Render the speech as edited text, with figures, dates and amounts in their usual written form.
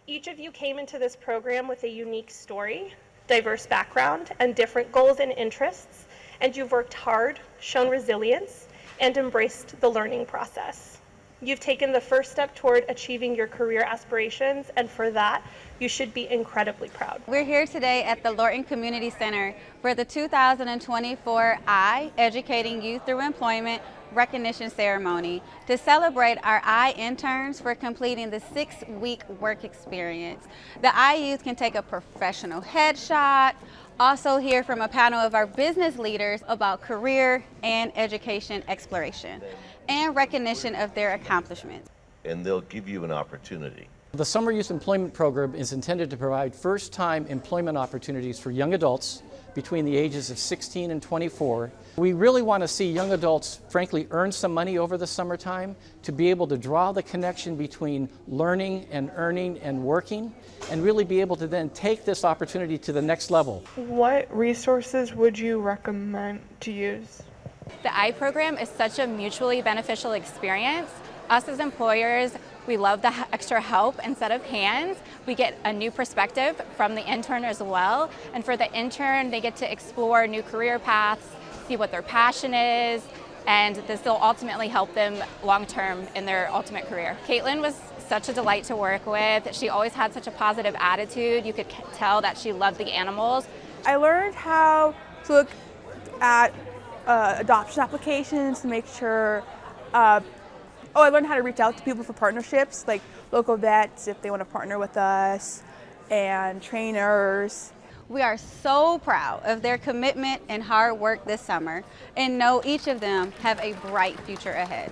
Each of you came into this program with a unique story, diverse background, and different goals and interests, and you've worked hard, shown resilience, and embraced the learning process. You've taken the first step toward achieving your career aspirations, and for that, you should be incredibly proud. We're here today at the Lorton Community Center for the 2024 Educating Youth Through Employment recognition ceremony to celebrate our interns for completing the 6-week work experience. The youth can take a professional headshot, also hear from a panel of our business leaders about career and education exploration and recognition of their accomplishments. And they'll give you an opportunity. The Summer Youth Employment Program is intended to provide first-time employment opportunities for young adults between the ages of 16 and 24. We really want to see young adults, frankly, earn some money over the summertime to be able to draw the connection between learning and earning and working, and really be able to then take this opportunity to the next level. What resources would you recommend to use? The program is such a mutually beneficial experience. Us as employers, we love the extra help and set of hands. We get a new perspective from the intern as well. And for the intern, they get to explore new career paths, see what their passion is, and this will ultimately help them long-term in their ultimate career. Caitlin was such a delight to work with. She always had such a positive attitude. You could tell that she loved the animals. I learned how to look at adoption applications to make sure I learned how to reach out to people for partnerships, like local vets if they want to partner with us, and trainers. We are so proud of their commitment and hard work this summer and know each of them have a bright future ahead.